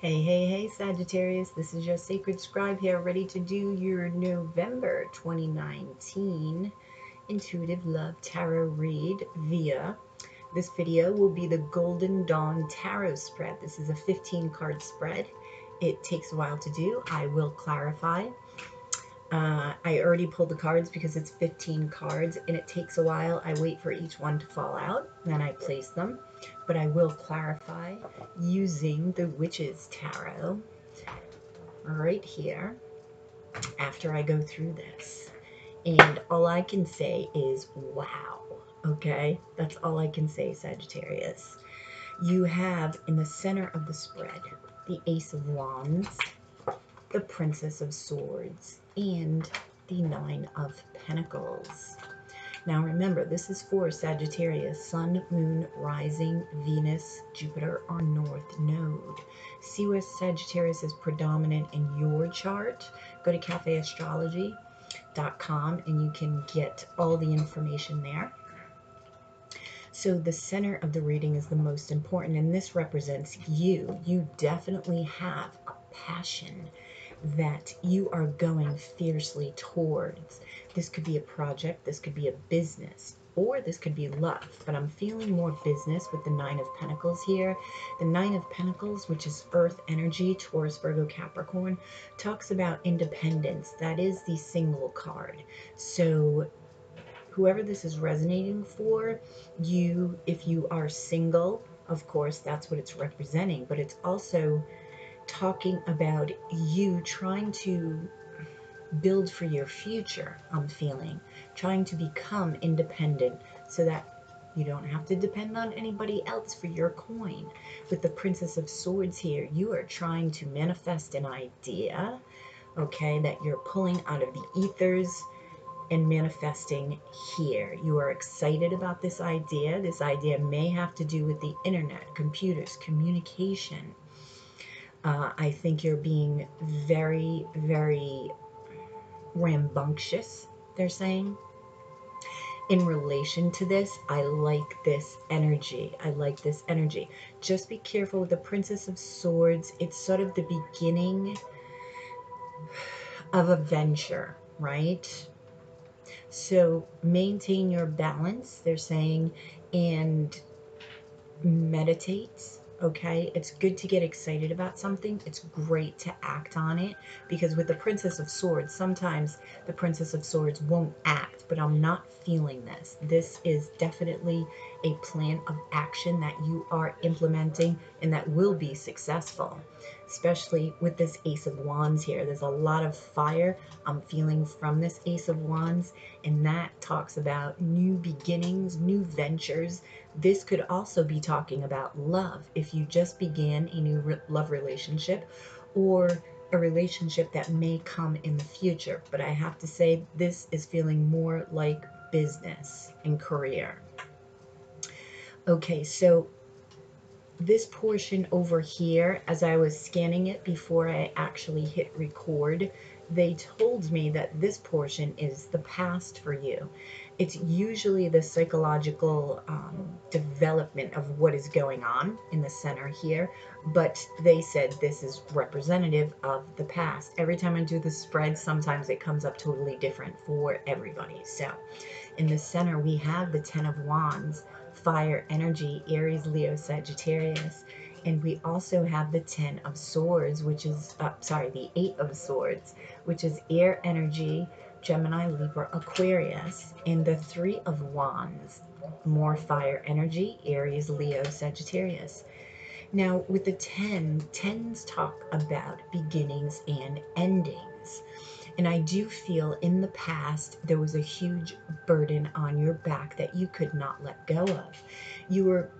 Hey, Sagittarius. This is your sacred scribe here, ready to do your November 2019 Intuitive Love Tarot read via. This video will be the Golden Dawn Tarot spread. This is a 15-card spread. It takes a while to do. I will clarify. I already pulled the cards because it's 15 cards and it takes a while. I wait for each one to fall out, then I place them. But I will clarify using the Witch's Tarot right here after I go through this. And all I can say is, wow. Okay? That's all I can say, Sagittarius. You have in the center of the spread the Ace of Wands, the Princess of Swords, and the Nine of Pentacles. Now remember, this is for Sagittarius, Sun, Moon, Rising, Venus, Jupiter, or North Node. See where Sagittarius is predominant in your chart. Go to cafeastrology.com and you can get all the information there. So the center of the reading is the most important, and this represents you. You definitely have a passion that you are going fiercely towards. This could be a project, this could be a business, or this could be love, but I'm feeling more business with the Nine of Pentacles here. The Nine of Pentacles, which is earth energy, Taurus, Virgo, Capricorn, talks about independence. That is the single card. So whoever this is resonating for, if you are single, of course, that's what it's representing, but it's also talking about you trying to build for your future. I'm feeling trying to become independent so that you don't have to depend on anybody else for your coin. With the Princess of Swords here, you are trying to manifest an idea, okay, that you're pulling out of the ethers and manifesting here. You are excited about this idea. This idea may have to do with the internet, computers, communication. I think you're being very, very rambunctious, they're saying. In relation to this, I like this energy. I like this energy. Just be careful with the Princess of Swords. It's sort of the beginning of a venture, right? So maintain your balance, they're saying, and meditate. Okay, it's good to get excited about something. It's great to act on it, because with the Princess of Swords, sometimes the Princess of Swords won't act, but I'm not feeling this. This is definitely a plan of action that you are implementing and that will be successful, especially with this Ace of Wands here. There's a lot of fire I'm feeling from this Ace of Wands, and that talks about new beginnings, new ventures. This could also be talking about love. If you just began a new love relationship, or a relationship that may come in the future. But I have to say, this is feeling more like business and career. Okay, so this portion over here, as I was scanning it before I actually hit record, they told me that this portion is the past for you. It's usually the psychological development of what is going on in the center here, but they said this is representative of the past. Every time I do the spread, sometimes it comes up totally different for everybody. So in the center, we have the Ten of Wands, fire energy, Aries, Leo, Sagittarius. And we also have the Ten of Swords, which is, the Eight of Swords, which is air energy, Gemini, Libra, Aquarius. And the Three of Wands, more fire energy, Aries, Leo, Sagittarius. Now, with the tens talk about beginnings and endings. And I do feel in the past there was a huge burden on your back that you could not let go of. You were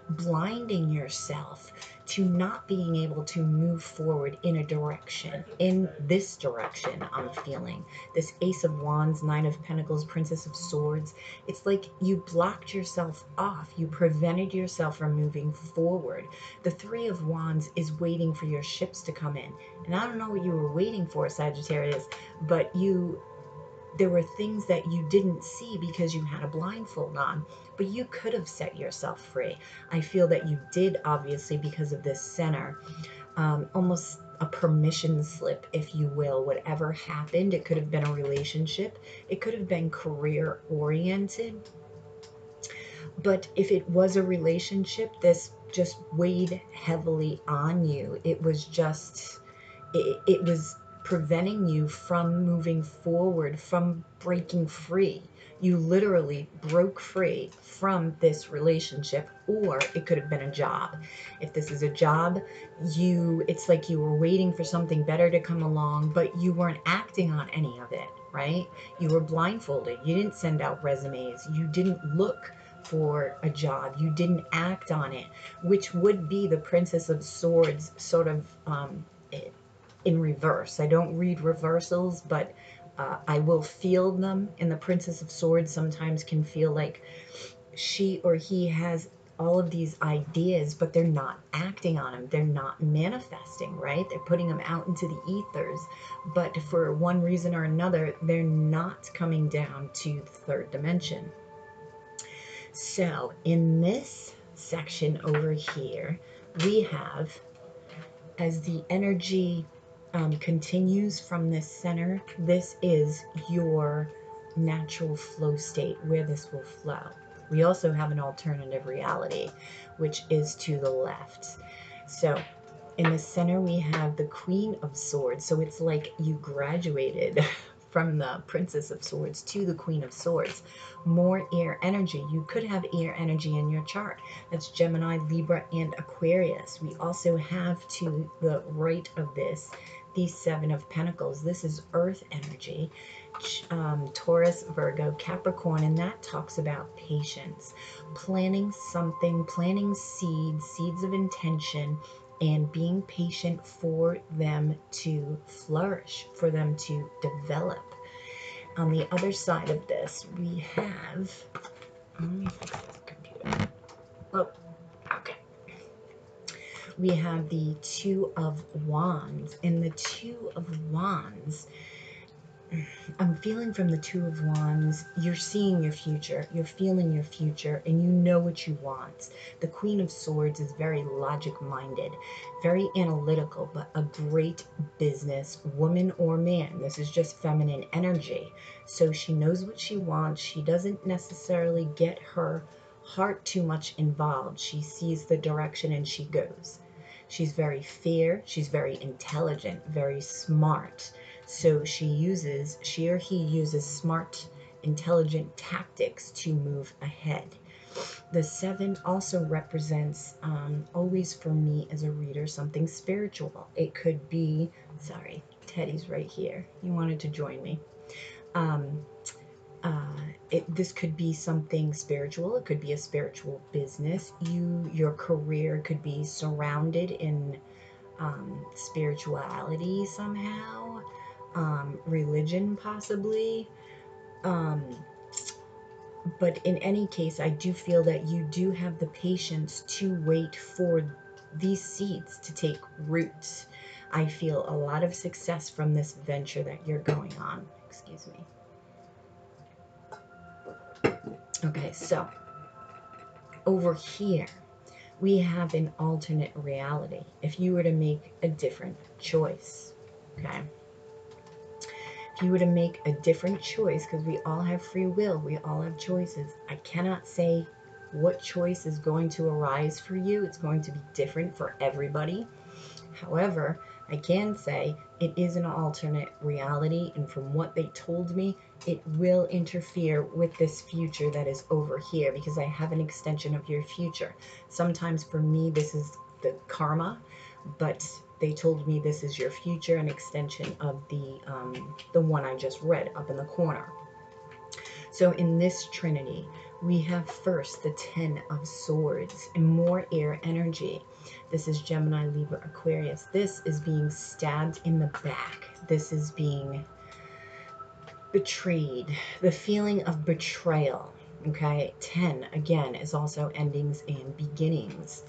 blinding yourself to not being able to move forward in a direction. In this direction, I'm feeling this Ace of Wands, Nine of Pentacles, Princess of Swords. It's like you blocked yourself off. You prevented yourself from moving forward. The Three of Wands is waiting for your ships to come in. And I don't know what you were waiting for, Sagittarius, but there were things that you didn't see because you had a blindfold on, but you could have set yourself free. I feel that you did, obviously, because of this center. almost a permission slip, if you will. Whatever happened, it could have been a relationship, it could have been career oriented, but if it was a relationship, this just weighed heavily on you. It was just, it was preventing you from moving forward, from breaking free. You literally broke free from this relationship, or it could have been a job. If this is a job, it's like you were waiting for something better to come along, but you weren't acting on any of it, right? You were blindfolded. You didn't send out resumes. You didn't look for a job. You didn't act on it, which would be the Princess of Swords sort of in reverse. I don't read reversals, but I will feel them. And the Princess of Swords sometimes can feel like she or he has all of these ideas, but they're not acting on them. They're not manifesting, right? They're putting them out into the ethers, but for one reason or another, they're not coming down to the third dimension. So in this section over here, we have, as the energy continues from this center, this is your natural flow state where this will flow. We also have an alternative reality, which is to the left. So in the center, we have the Queen of Swords. So it's like you graduated from the Princess of Swords to the Queen of Swords. More air energy. You could have air energy in your chart. That's Gemini, Libra, and Aquarius. We also have to the right of this the Seven of Pentacles. This is earth energy. Taurus, Virgo, Capricorn, and that talks about patience, planning something, planting seeds of intention, and being patient for them to flourish, for them to develop. On the other side of this, we have, let me fix this computer. Oh, okay. We have the Two of Wands, and the Two of Wands, I'm feeling from the Two of Wands, you're seeing your future, you're feeling your future, and you know what you want. The Queen of Swords is very logic-minded, very analytical, but a great business woman or man. This is just feminine energy. So she knows what she wants. She doesn't necessarily get her heart too much involved. She sees the direction and she goes. She's very fair. She's very intelligent, very smart. So she or he uses smart, intelligent tactics to move ahead. The seven also represents, always for me as a reader, something spiritual. It could be, sorry, Teddy's right here. He wanted to join me. This could be something spiritual. It could be a spiritual business. Your career could be surrounded in spirituality somehow, religion possibly. But in any case, I do feel that you do have the patience to wait for these seeds to take roots. I feel a lot of success from this venture that you're going on. Excuse me. Okay, so over here, we have an alternate reality. If you were to make a different choice, okay? If you were to make a different choice, because we all have free will, we all have choices. I cannot say what choice is going to arise for you. It's going to be different for everybody. However, I can say it is an alternate reality, and from what they told me, it will interfere with this future that is over here, because I have an extension of your future. Sometimes for me, this is the karma, but they told me this is your future, an extension of the one I just read up in the corner. So in this trinity, we have first the Ten of Swords and more air energy. This is Gemini, Libra, Aquarius. This is being stabbed in the back. This is being betrayed. The feeling of betrayal. Okay, 10 again is also endings and beginnings.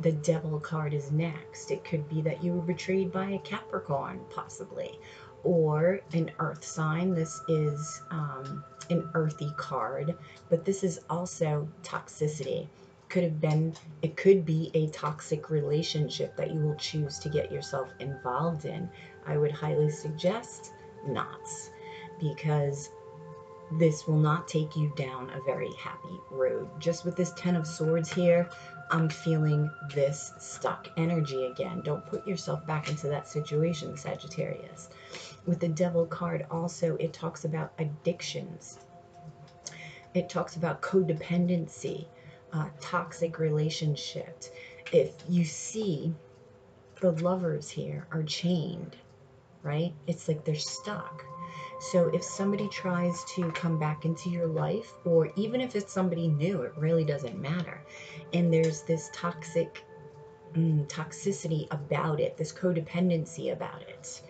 The Devil card is next. It could be that you were betrayed by a Capricorn, possibly, or an earth sign. This is an earthy card, but this is also toxicity. it could be a toxic relationship that you will choose to get yourself involved in. I would highly suggest not, because this will not take you down a very happy road. Just with this Ten of Swords here, I'm feeling this stuck energy again. Don't put yourself back into that situation, Sagittarius. With the Devil card also, it talks about addictions. It talks about codependency, toxic relationships. If you see the lovers here are chained, right? It's like they're stuck. So if somebody tries to come back into your life, or even if it's somebody new, it really doesn't matter. And there's this toxicity about it, this codependency about it.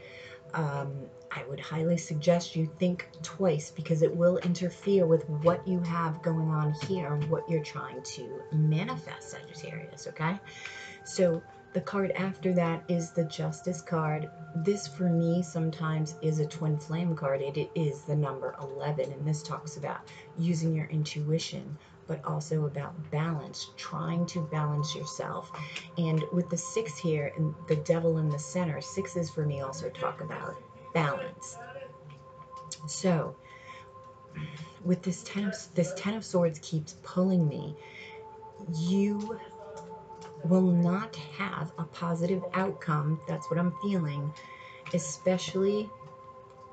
I would highly suggest you think twice, because it will interfere with what you have going on here and what you're trying to manifest, Sagittarius, okay? So the card after that is the Justice card. This for me sometimes is a twin flame card. It is the number 11, and this talks about using your intuition, but also about balance, trying to balance yourself. And with the 6 here and the Devil in the center, 6s for me also talk about balance. So with this ten of Swords keeps pulling me. You will not have a positive outcome. That's what I'm feeling, especially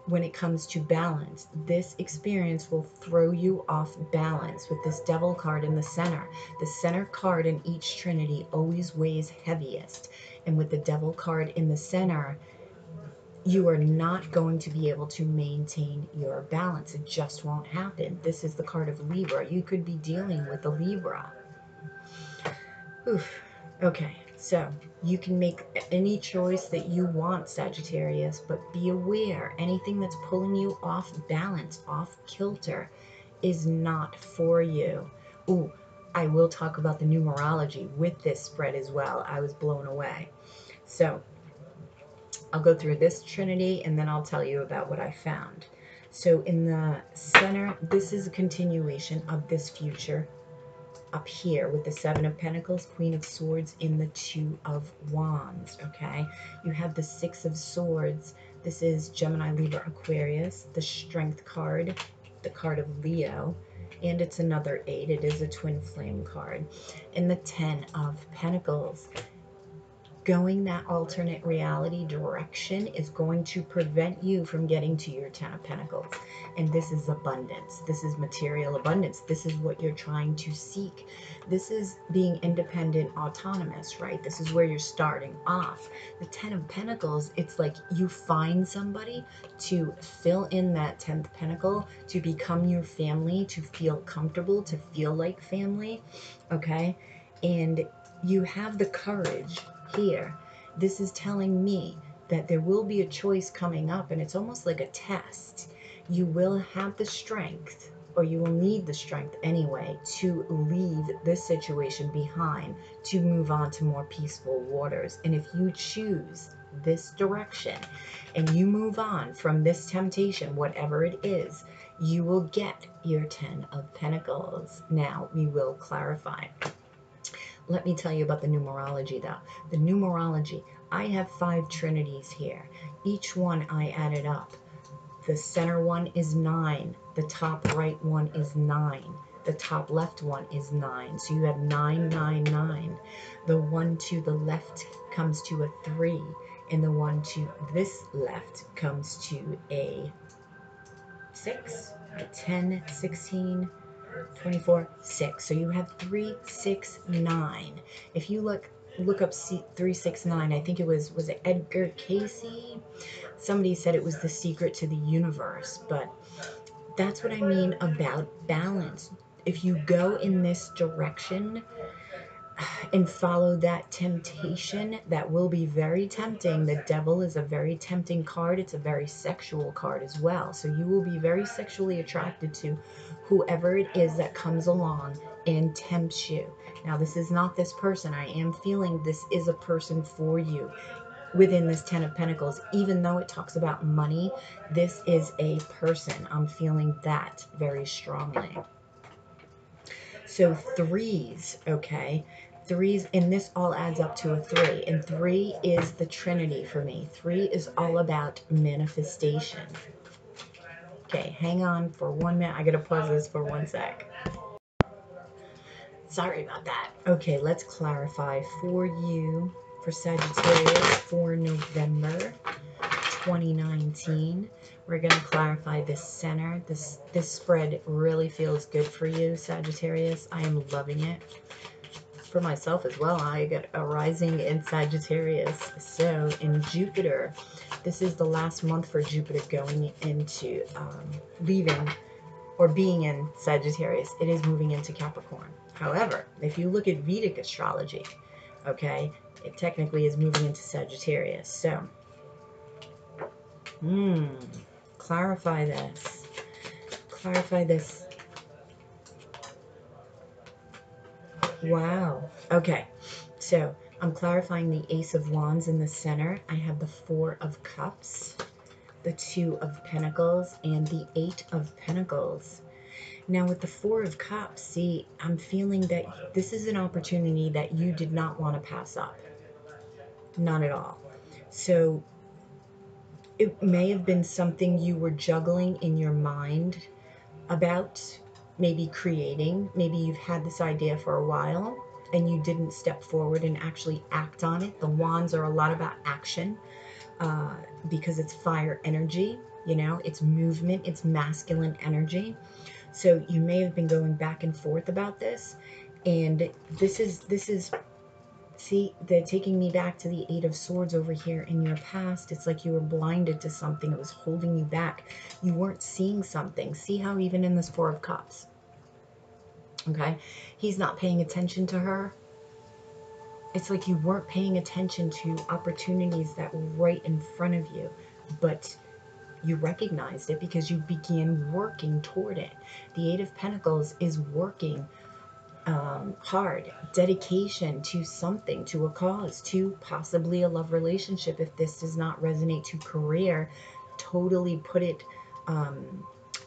when it comes to balance. This experience will throw you off balance with this Devil card in the center. The center card in each trinity always weighs heaviest. And with the Devil card in the center, you are not going to be able to maintain your balance. It just won't happen. This is the card of Libra. You could be dealing with a Libra. Oof. Okay, so you can make any choice that you want, Sagittarius, but be aware, anything that's pulling you off balance, off kilter, is not for you. Ooh, I will talk about the numerology with this spread as well. I was blown away. So I'll go through this trinity and then I'll tell you about what I found. So in the center, this is a continuation of this future up here with the Seven of Pentacles, Queen of Swords, in the Two of Wands, okay? You have the Six of Swords. This is Gemini, Libra, Aquarius, the Strength card, the card of Leo, and it's another 8. It is a twin flame card. And the 10 of Pentacles. Going that alternate reality direction is going to prevent you from getting to your 10 of Pentacles. And this is abundance. This is material abundance. This is what you're trying to seek. This is being independent, autonomous, right? This is where you're starting off. The 10 of Pentacles, it's like you find somebody to fill in that 10th pentacle, to become your family, to feel comfortable, to feel like family, okay? And you have the courage here. This is telling me that there will be a choice coming up, and it's almost like a test. You will have the strength, or you will need the strength anyway, to leave this situation behind, to move on to more peaceful waters. And if you choose this direction and you move on from this temptation, whatever it is, you will get your 10 of Pentacles. Now we will clarify. Let me tell you about the numerology, though. The numerology, I have 5 trinities here. Each one I added up. The center one is 9. The top right one is 9. The top left one is 9. So you have 9, 9, 9. The one to the left comes to a 3. And the one to this left comes to a 6, a 10, 16, 24, 6. So you have 3, 6, 9. If you look up 369, I think it was it Edgar Casey? Somebody said it was the secret to the universe, but that's what I mean about balance. If you go in this direction and follow that temptation, that will be very tempting. The Devil is a very tempting card. It's a very sexual card as well. So you will be very sexually attracted to whoever it is that comes along and tempts you. Now, this is not this person. I am feeling this is a person for you within this 10 of Pentacles. Even though it talks about money, this is a person. I'm feeling that very strongly. So threes, okay? Threes, and this all adds up to a 3. And 3 is the Trinity for me. 3 is all about manifestation. Okay, hang on for 1 minute. I gotta pause this for 1 sec. Sorry about that. Okay, let's clarify for you, for Sagittarius, for November 2019. We're going to clarify this center. This spread really feels good for you, Sagittarius. I am loving it. For myself as well, I got a rising in Sagittarius. So in Jupiter, this is the last month for Jupiter going into leaving or being in Sagittarius. It is moving into Capricorn. However, if you look at Vedic astrology, okay, it technically is moving into Sagittarius. So, clarify this. Clarify this. Wow. Okay. So, I'm clarifying the Ace of Wands in the center. I have the Four of Cups, the Two of Pentacles, and the Eight of Pentacles. Now with the Four of Cups, see, I'm feeling that this is an opportunity that you did not want to pass up. Not at all. So it may have been something you were juggling in your mind about maybe creating. Maybe you've had this idea for a while and you didn't step forward and actually act on it. The wands are a lot about action because it's fire energy, you know, it's movement, it's masculine energy. So you may have been going back and forth about this. And this is, see, they're taking me back to the Eight of Swords over here in your past. It's like you were blinded to something. It was holding you back. You weren't seeing something. See how even in this Four of Cups, okay, he's not paying attention to her. It's like you weren't paying attention to opportunities that were right in front of you, but you recognized it because you began working toward it. The Eight of Pentacles is working hard, dedication to something, to a cause, to possibly a love relationship. If this does not resonate, to career, totally put it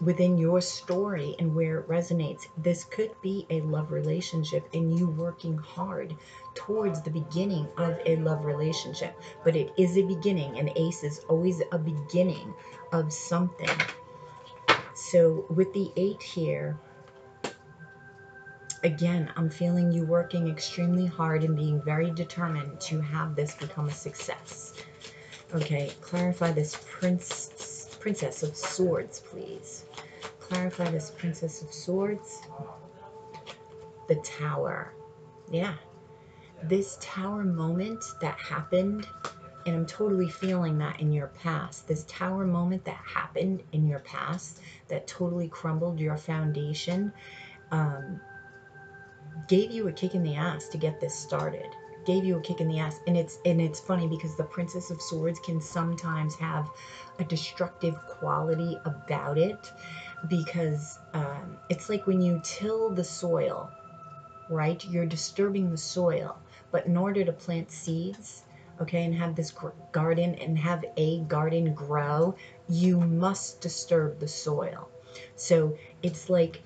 within your story and where it resonates. This could be a love relationship and you working hard towards the beginning of a love relationship. But it is a beginning. An ace is always a beginning of something. So with the 8 here, again, I'm feeling you working extremely hard and being very determined to have this become a success. Okay, clarify this Princess of Swords, please. Clarify this Princess of Swords. The Tower. Yeah. This Tower moment that happened, and I'm totally feeling that in your past. This Tower moment that happened in your past that totally crumbled your foundation, gave you a kick in the ass to get this started. Gave you a kick in the ass. And it's funny because the Princess of Swords can sometimes have a destructive quality about it, because it's like when you till the soil, right? You're disturbing the soil. But in order to plant seeds, okay, and have this garden and have a garden grow, you must disturb the soil. So it's like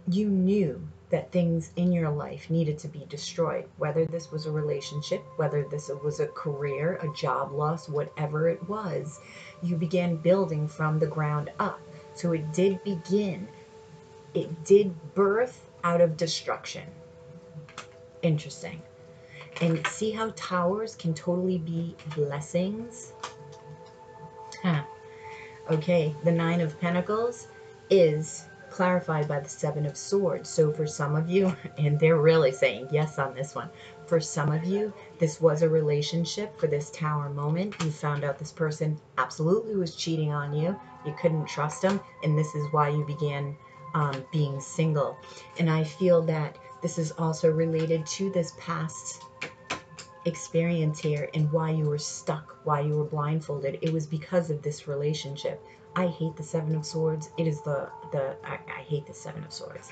you knew that things in your life needed to be destroyed, whether this was a relationship, whether this was a career, a job loss, whatever it was. You began building from the ground up. So it did begin, it did birth out of destruction. Interesting. And see how towers can totally be blessings? Huh. Okay, the Nine of Pentacles is clarified by the Seven of Swords. So for some of you, and they're really saying yes on this one, for some of you, this was a relationship for this Tower moment. You found out this person absolutely was cheating on you. You couldn't trust them, and this is why you began being single. And I feel that this is also related to this past experience here and why you were stuck, why you were blindfolded. It was because of this relationship. I hate the Seven of Swords. It is I hate the Seven of Swords.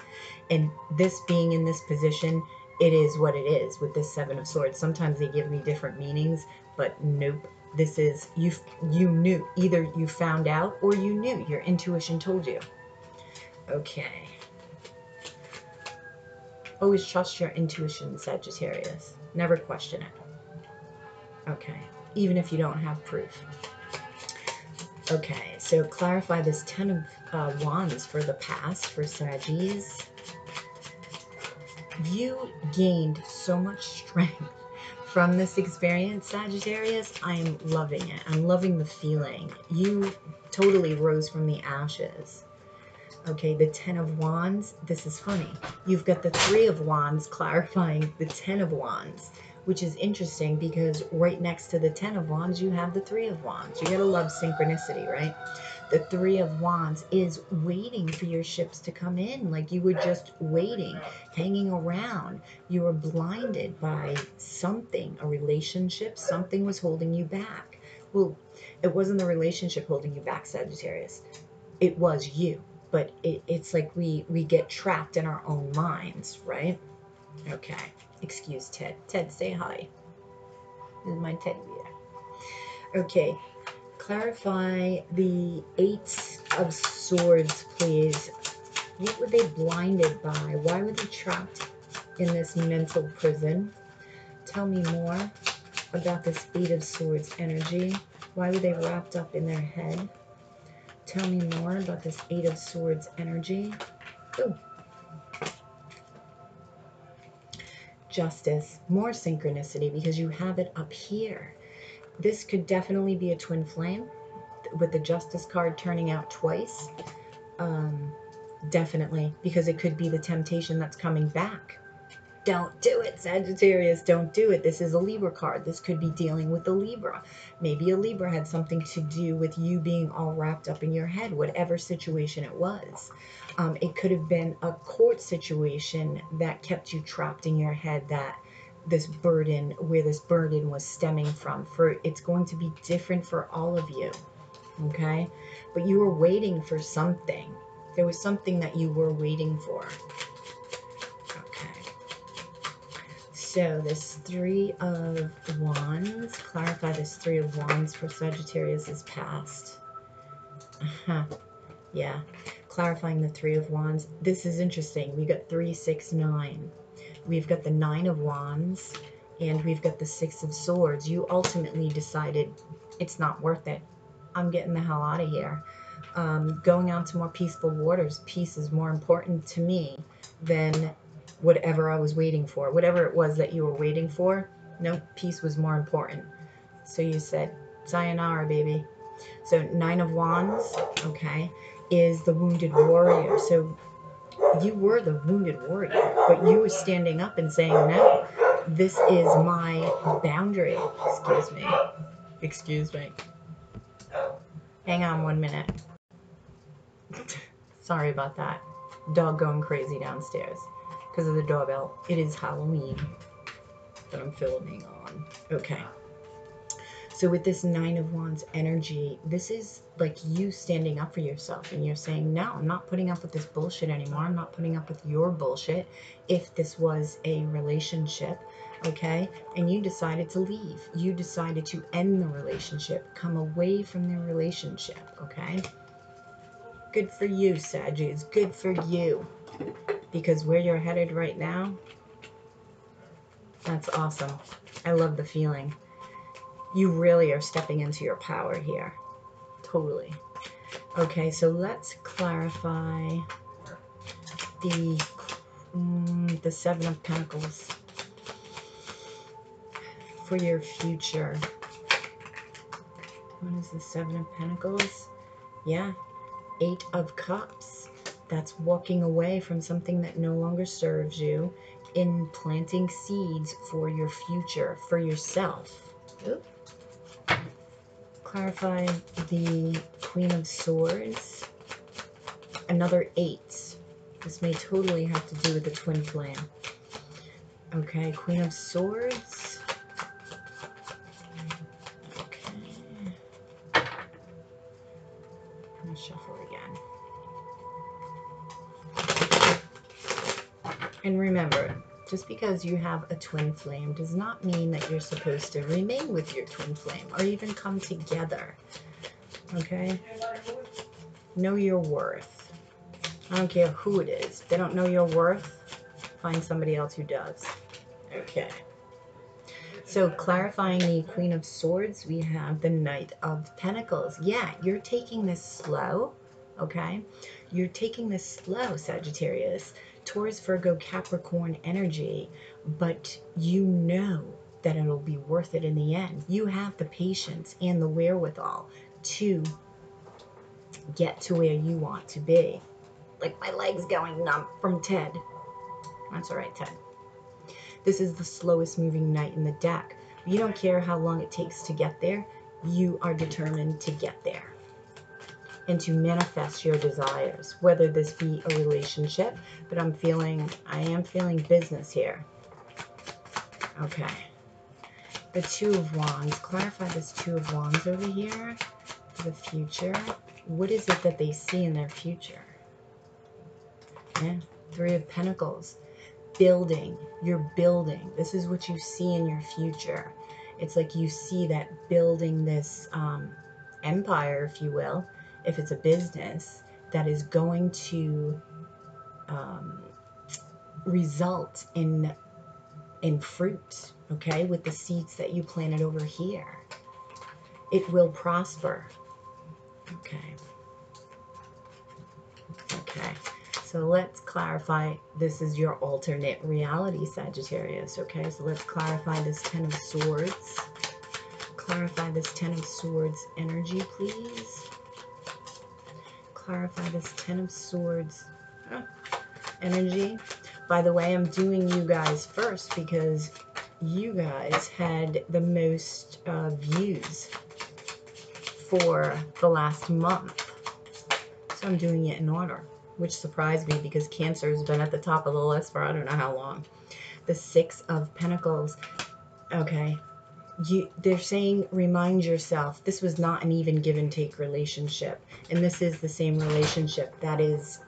And this being in this position, it is what it is with this Seven of Swords. Sometimes they give me different meanings, but nope. This is, you knew, either you found out or you knew, your intuition told you. Okay. Always trust your intuition, Sagittarius. Never question it. Okay, even if you don't have proof. Okay, so clarify this 10 of Wands for the past, for Saggies. You gained so much strength from this experience, Sagittarius. I am loving it. I'm loving the feeling. You totally rose from the ashes. Okay, the 10 of Wands. This is funny. You've got the 3 of Wands clarifying the 10 of Wands, which is interesting because right next to the 10 of Wands, you have the 3 of Wands. You gotta love synchronicity, right? The 3 of Wands is waiting for your ships to come in. Like you were just waiting, hanging around. You were blinded by something, a relationship. Something was holding you back. Well, it wasn't the relationship holding you back, Sagittarius. It was you. But it's like we get trapped in our own minds, right? Okay. Excuse Ted. Ted, say hi. This is my teddy bear. Okay. Clarify the 8 of Swords, please. What were they blinded by? Why were they trapped in this mental prison? Tell me more about this 8 of Swords energy. Why were they wrapped up in their head? Tell me more about this 8 of Swords energy. Ooh. Justice. More synchronicity because you have it up here. This could definitely be a twin flame with the Justice card turning out twice. Definitely, because it could be the temptation that's coming back. Don't do it, Sagittarius. Don't do it. This is a Libra card. This could be dealing with a Libra. Maybe a Libra had something to do with you being all wrapped up in your head, whatever situation it was. It could have been a court situation that kept you trapped in your head, that this burden, where this burden was stemming from. It's going to be different for all of you, okay? But you were waiting for something. There was something that you were waiting for. So this 3 of Wands, clarify this 3 of Wands for Sagittarius's past. Yeah, clarifying the 3 of Wands. This is interesting. We got 3, 6, 9. We've got the 9 of Wands, and we've got the 6 of Swords. You ultimately decided it's not worth it. I'm getting the hell out of here. Going out to more peaceful waters. Peace is more important to me than whatever I was waiting for. Whatever it was that you were waiting for, no, peace was more important. So you said, sayonara, baby. So 9 of Wands, okay, is the wounded warrior. So you were the wounded warrior, but you were standing up and saying, no, this is my boundary. Excuse me. Excuse me. Hang on 1 minute. Sorry about that. Dog going crazy downstairs because of the doorbell. It is Halloween that I'm filming on. Okay. So with this 9 of Wands energy, this is like you standing up for yourself, and you're saying, no, I'm not putting up with this bullshit anymore. I'm not putting up with your bullshit. If this was a relationship, okay, and you decided to leave, you decided to end the relationship, come away from the relationship, okay? Good for you, Saggies. Good for you. Because where you're headed right now, that's awesome. I love the feeling. You really are stepping into your power here. Totally. Okay, so let's clarify the 7 of Pentacles for your future. What is the 7 of Pentacles? Yeah, 8 of Cups. That's walking away from something that no longer serves you, in planting seeds for your future, for yourself. Oop. Clarify the Queen of Swords. Another 8. This may totally have to do with the twin flame. Okay, Queen of Swords. Okay. I'm going to shuffle again. And remember, just because you have a twin flame does not mean that you're supposed to remain with your twin flame or even come together. Okay? Know your worth. I don't care who it is. If they don't know your worth, Find somebody else who does. Okay. So clarifying the Queen of Swords, we have the Knight of Pentacles. Yeah, you're taking this slow, okay? You're taking this slow, Sagittarius. Taurus, Virgo, Capricorn energy, but you know that it'll be worth it in the end. You have the patience and the wherewithal to get to where you want to be. Like my legs going numb from Ted. That's all right, Ted. This is the slowest moving knight in the deck. You don't care how long it takes to get there. You are determined to get there and to manifest your desires, whether this be a relationship, but I am feeling business here. Okay. The Two of Wands. Clarify this Two of Wands over here for the future. What is it that they see in their future? Yeah. Three of Pentacles. Building. You're building. This is what you see in your future. It's like you see that building this empire, if you will, if it's a business, that is going to result in fruit, okay, with the seeds that you planted over here. It will prosper. Okay. Okay. So let's clarify, this is your alternate reality, Sagittarius, okay? So let's clarify this Ten of Swords. Clarify this Ten of Swords energy, please. Clarify this Ten of Swords energy. By the way, I'm doing you guys first because you guys had the most views for the last month. So I'm doing it in order, which surprised me because Cancer has been at the top of the list for I don't know how long. The Six of Pentacles. Okay. They're saying, remind yourself, this was not an even give and take relationship. And this is the same relationship that is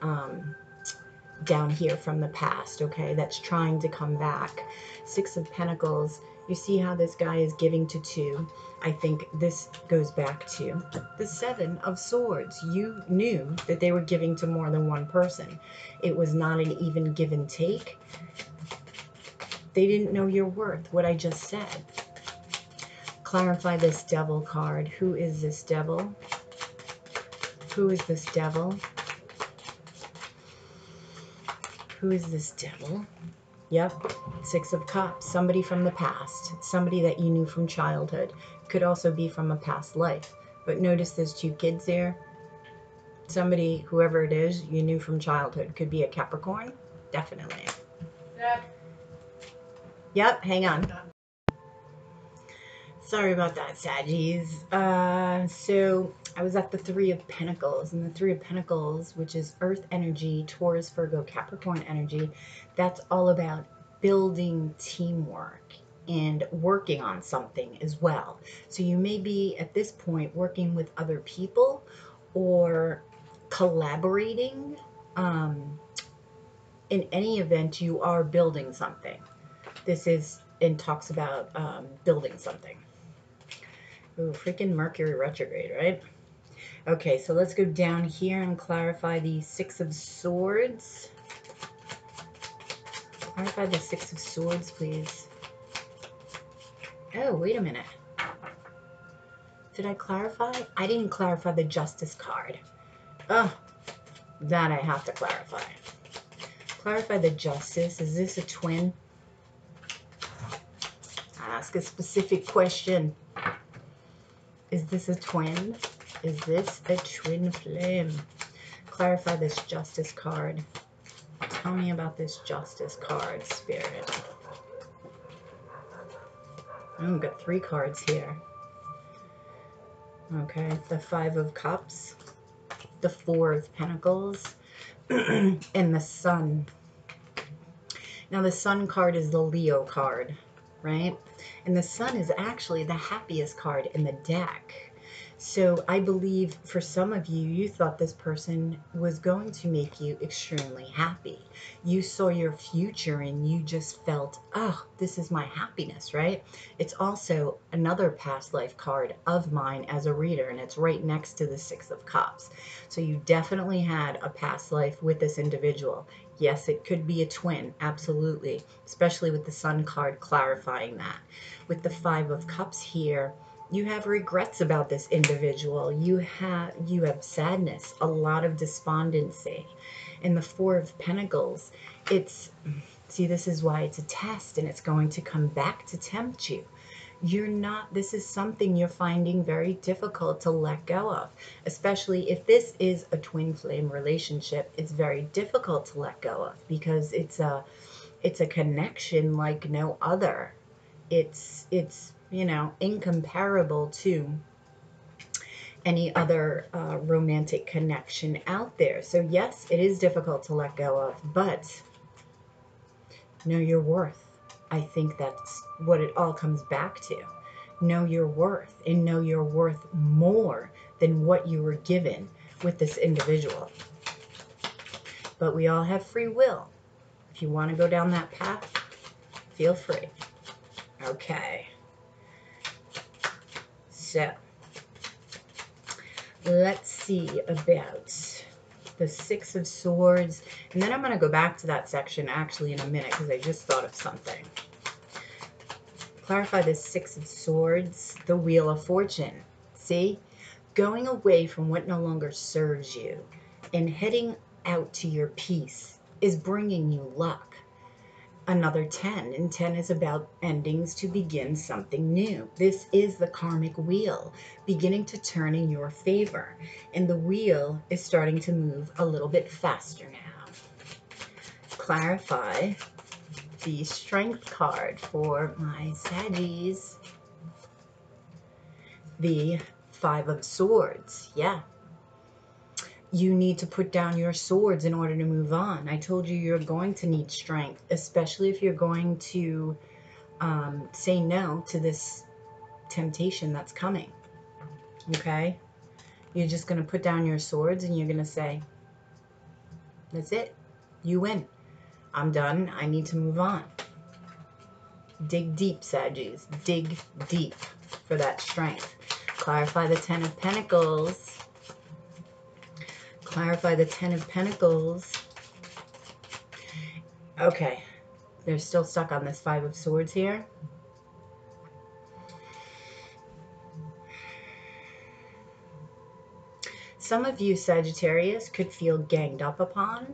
down here from the past, okay? That's trying to come back. Six of Pentacles. You see how this guy is giving to two. I think this goes back to the Seven of Swords. You knew that they were giving to more than one person. It was not an even give and take. They didn't know your worth, what I just said. Clarify this Devil card. Who is this devil? Who is this devil? Who is this devil? Yep, Six of Cups. Somebody from the past. Somebody that you knew from childhood. Could also be from a past life. But notice there's two kids there. Somebody, whoever it is, you knew from childhood. Could be a Capricorn. Definitely. Yep, hang on. Sorry about that, Saggies. So I was at the Three of Pentacles, and the Three of Pentacles, which is Earth energy, Taurus, Virgo, Capricorn energy, that's all about building teamwork and working on something as well. So you may be, at this point, working with other people or collaborating. In any event, you are building something. This is, and talks about building something. Ooh, freaking Mercury retrograde, right? Okay, so let's go down here and clarify the Six of Swords. Clarify the Six of Swords, please. Oh, wait a minute. Did I clarify? I didn't clarify the Justice card. Oh, that I have to clarify. Clarify the Justice. Is this a twin? Ask a specific question. Is this a twin? Is this a twin flame? Clarify this Justice card. Tell me about this Justice card, Spirit. Oh, we've got three cards here. Okay, the Five of Cups, the Four of Pentacles, and the Sun. Now, the Sun card is the Leo card, right? And the Sun is actually the happiest card in the deck. So I believe for some of you, you thought this person was going to make you extremely happy. You saw your future and you just felt, oh, this is my happiness, right? It's also another past life card of mine as a reader, and it's right next to the Six of Cups. So you definitely had a past life with this individual. Yes, it could be a twin, absolutely, especially with the Sun card clarifying that. With the Five of Cups here, you have regrets about this individual. You have sadness, a lot of despondency. In the Four of Pentacles, it's, see, this is why it's a test and it's going to come back to tempt you. You're not, this is something you're finding very difficult to let go of, especially if this is a twin flame relationship. It's very difficult to let go of because it's a connection like no other. It's you know, incomparable to any other romantic connection out there. So yes, it is difficult to let go of, but know your worth. I think that's what it all comes back to. Know your worth, and know your worth more than what you were given with this individual. But we all have free will. If you want to go down that path, feel free. Okay. So let's see about the Six of Swords. And then I'm going to go back to that section actually in a minute because I just thought of something. Clarify the Six of Swords, the Wheel of Fortune. See? Going away from what no longer serves you and heading out to your peace is bringing you luck. Another 10, and 10 is about endings to begin something new. This is the karmic wheel beginning to turn in your favor, and the wheel is starting to move a little bit faster now. Clarify the Strength card for my Saggies. The Five of Swords. Yeah. You need to put down your swords in order to move on. I told you you're going to need strength, especially if you're going to say no to this temptation that's coming. Okay? You're just going to put down your swords and you're going to say, that's it. You win. I'm done. I need to move on. Dig deep, Saggies. Dig deep for that strength. Clarify the Ten of Pentacles. Clarify the Ten of Pentacles. Okay. They're still stuck on this Five of Swords here. Some of you, Sagittarius, could feel ganged up upon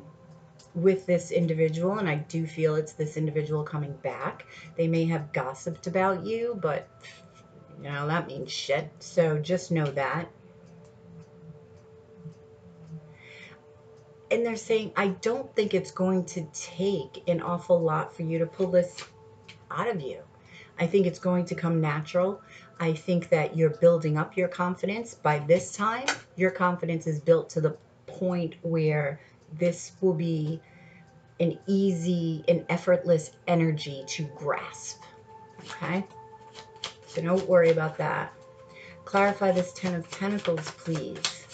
with this individual, and I do feel it's this individual coming back. They may have gossiped about you, but, you know, that means shit. So just know that. And they're saying, I don't think it's going to take an awful lot for you to pull this out of you. I think it's going to come natural. I think that you're building up your confidence. By this time, your confidence is built to the point where this will be an easy and effortless energy to grasp. Okay? So don't worry about that. Clarify this Ten of Pentacles, please.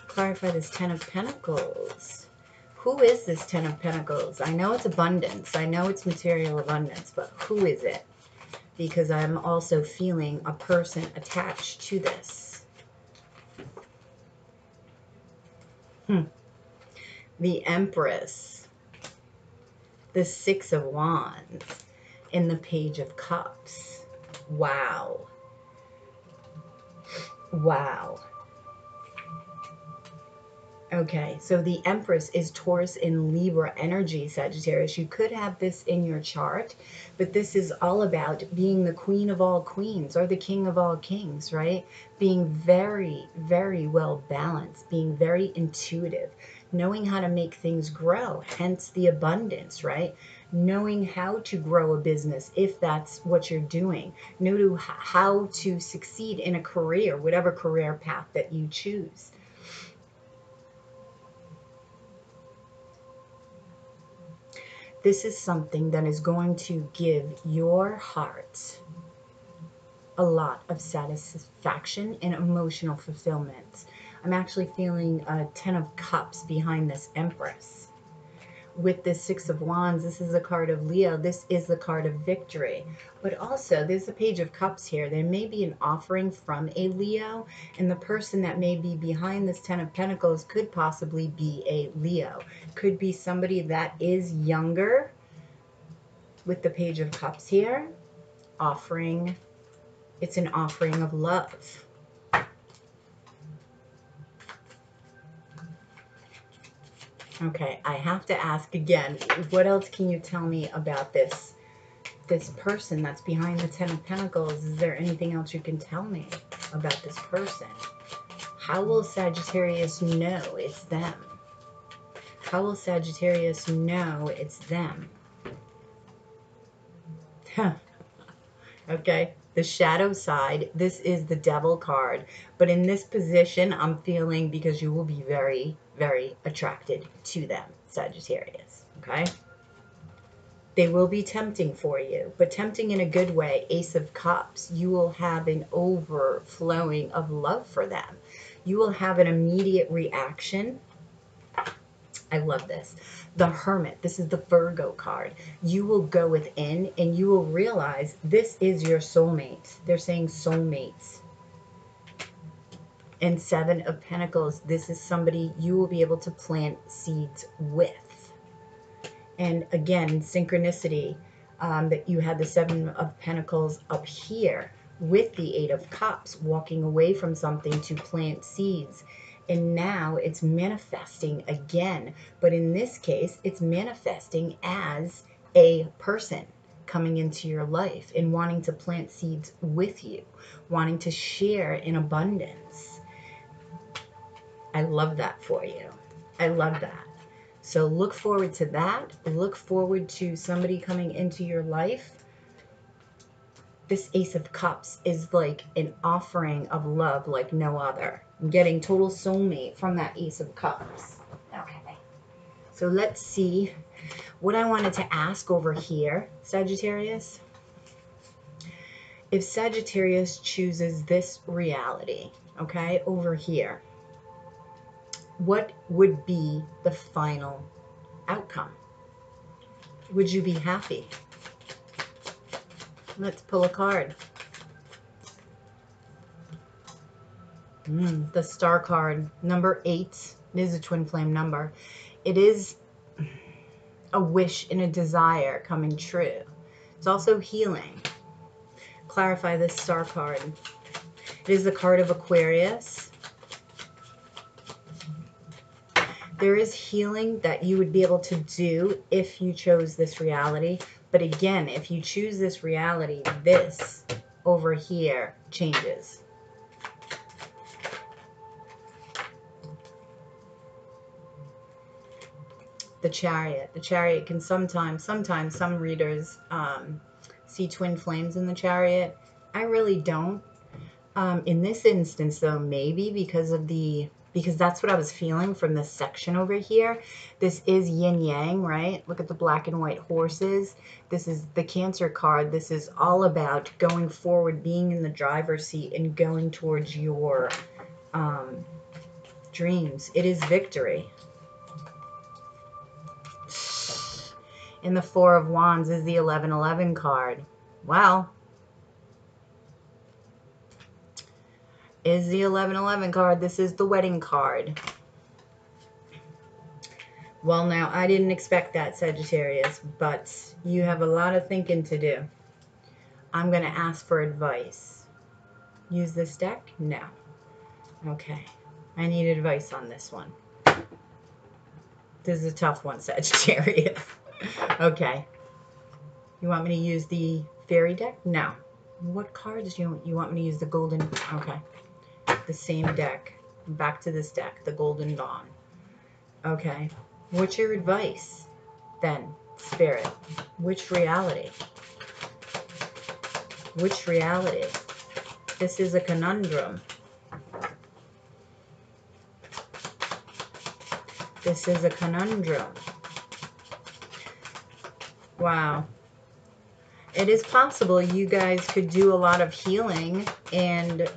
Clarify this Ten of Pentacles. Who is this Ten of Pentacles? I know it's abundance. I know it's material abundance, but who is it? Because I'm also feeling a person attached to this. The Empress, the Six of Wands, and the Page of Cups. Wow. Wow. Okay, so the Empress is Taurus in Libra energy, Sagittarius. You could have this in your chart, but this is all about being the queen of all queens or the king of all kings, right? Being very, very well balanced, being very intuitive, knowing how to make things grow, hence the abundance, right? Knowing how to grow a business if that's what you're doing. Know how to succeed in a career, whatever career path that you choose. This is something that is going to give your heart a lot of satisfaction and emotional fulfillment. I'm actually feeling a 10 of Cups behind this Empress. With this Six of Wands, this is a card of Leo. This is the card of victory. But also, there's a Page of Cups here. There may be an offering from a Leo, and the person that may be behind this Ten of Pentacles could possibly be a Leo. Could be somebody that is younger. With the Page of Cups here, offering, it's an offering of love. Okay, I have to ask again, what else can you tell me about this person that's behind the Ten of Pentacles? Is there anything else you can tell me about this person? How will Sagittarius know it's them? How will Sagittarius know it's them? Okay, the shadow side, this is the Devil card. But in this position, I'm feeling because you will be very, very attracted to them, Sagittarius, okay? They will be tempting for you, but tempting in a good way. Ace of Cups, you will have an overflowing of love for them. You will have an immediate reaction. I love this. The Hermit, this is the Virgo card. You will go within and you will realize this is your soulmate. They're saying soulmates. And Seven of Pentacles, this is somebody you will be able to plant seeds with. And again, synchronicity, that you had the Seven of Pentacles up here with the Eight of Cups, walking away from something to plant seeds. And now it's manifesting again. But in this case, it's manifesting as a person coming into your life and wanting to plant seeds with you, wanting to share in abundance. I love that for you. I love that. So look forward to that. Look forward to somebody coming into your life. This Ace of Cups is like an offering of love like no other. I'm getting total soulmate from that Ace of Cups. Okay. So let's see what I wanted to ask over here, Sagittarius. If Sagittarius chooses this reality, okay, over here, what would be the final outcome? Would you be happy? Let's pull a card. The Star card, number 8. It is a twin flame number. It is a wish and a desire coming true. It's also healing. Clarify this Star card. It is the card of Aquarius. There is healing that you would be able to do if you chose this reality. But again, if you choose this reality, this over here changes. The Chariot. The Chariot can sometimes some readers see twin flames in the Chariot. I really don't. In this instance, though, maybe because that's what I was feeling from this section over here. This is yin yang, right? Look at the black and white horses. This is the Cancer card. This is all about going forward, being in the driver's seat and going towards your dreams. It is victory. And the Four of Wands is the 1111 card. Wow. Is the 1111 card. This is the wedding card. Well, now, I didn't expect that, Sagittarius, but you have a lot of thinking to do. I'm going to ask for advice. Use this deck? No. Okay. I need advice on this one. This is a tough one, Sagittarius. Okay. You want me to use the fairy deck? No. What cards do you want me to use? The golden? Okay. The same deck. Back to this deck, the Golden Dawn. Okay. What's your advice then, Spirit? Which reality? Which reality? This is a conundrum. This is a conundrum. Wow. it is possible you guys could do a lot of healing and,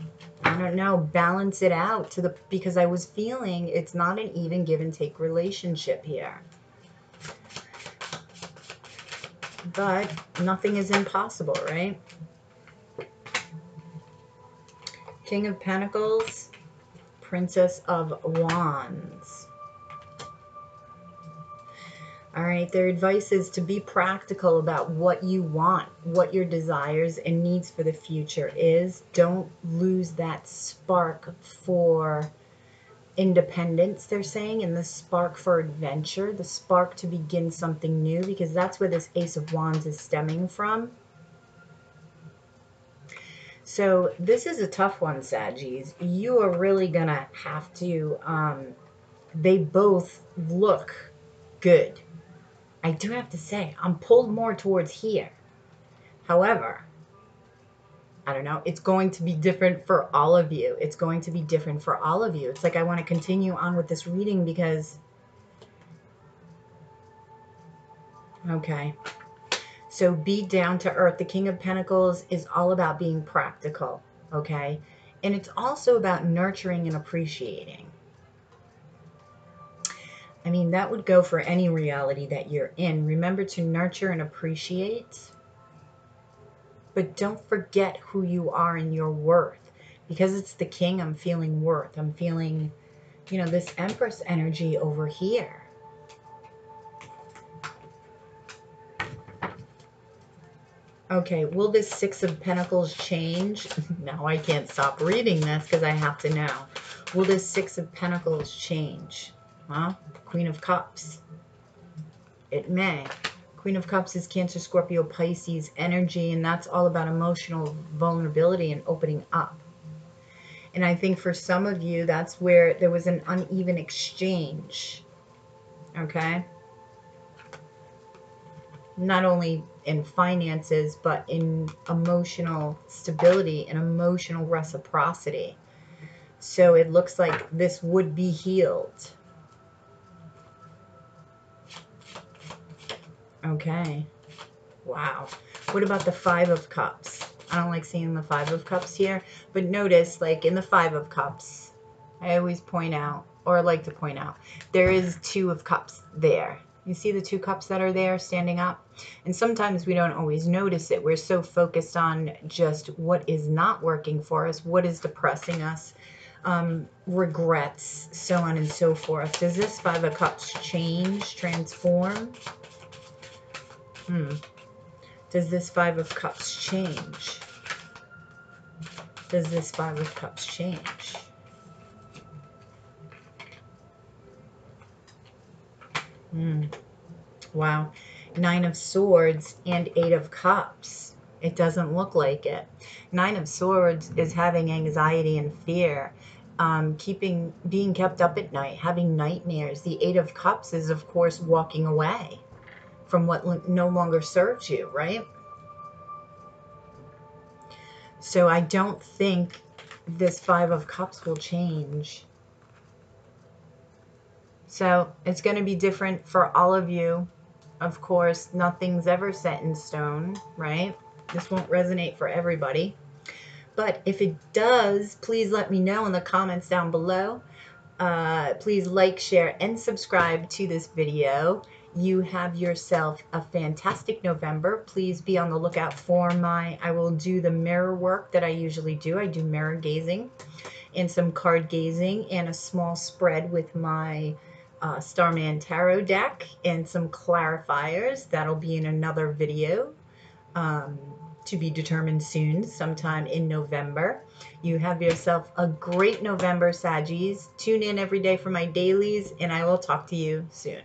I don't know, balance it out to because I was feeling it's not an even give and take relationship here. But nothing is impossible, right? King of Pentacles, Princess of Wands. All right, their advice is to be practical about what you want, what your desires and needs for the future is. Don't lose that spark for independence, they're saying, and the spark for adventure, the spark to begin something new, because that's where this Ace of Wands is stemming from. So this is a tough one, Saggies. You are really gonna have to, they both look good. I do have to say, I'm pulled more towards here. However, I don't know, it's going to be different for all of you. It's going to be different for all of you. It's like I want to continue on with this reading because, okay. So be down to earth. The King of Pentacles is all about being practical, okay? And it's also about nurturing and appreciating. I mean, that would go for any reality that you're in. Remember to nurture and appreciate, but don't forget who you are and your worth. Because it's the King, I'm feeling worth. I'm feeling, you know, this Empress energy over here. Okay, will this Six of Pentacles change? Now I can't stop reading this because I have to know. Will this Six of Pentacles change? Huh? Queen of Cups. It may. Queen of Cups is Cancer, Scorpio, Pisces energy, and that's all about emotional vulnerability and opening up. And I think for some of you, that's where there was an uneven exchange. Okay? Not only in finances, but in emotional stability and emotional reciprocity. So it looks like this would be healed. Okay. Wow. What about the Five of Cups? I don't like seeing the Five of Cups here, but notice, like in the Five of Cups, I always point out, or like to point out, there is Two of Cups there. You see the two cups that are there standing up? And sometimes we don't always notice it. We're so focused on just what is not working for us, what is depressing us, regrets, so on and so forth. Does this Five of Cups change, transform? Does this Five of Cups change? Does this Five of Cups change? Wow. Nine of Swords and Eight of Cups. It doesn't look like it. Nine of Swords is having anxiety and fear, being kept up at night, having nightmares. The Eight of Cups is, of course, walking away from what no longer serves you, right? So I don't think this Five of Cups will change. So it's going to be different for all of you. Of course, nothing's ever set in stone, right? This won't resonate for everybody. But if it does, please let me know in the comments down below. Please like, share, and subscribe to this video. You have yourself a fantastic November. Please be on the lookout for I will do the mirror work that I usually do. I do mirror gazing and some card gazing and a small spread with my Starman Tarot deck and some clarifiers. That'll be in another video to be determined soon, sometime in November. You have yourself a great November, Saggies. Tune in every day for my dailies, and I will talk to you soon.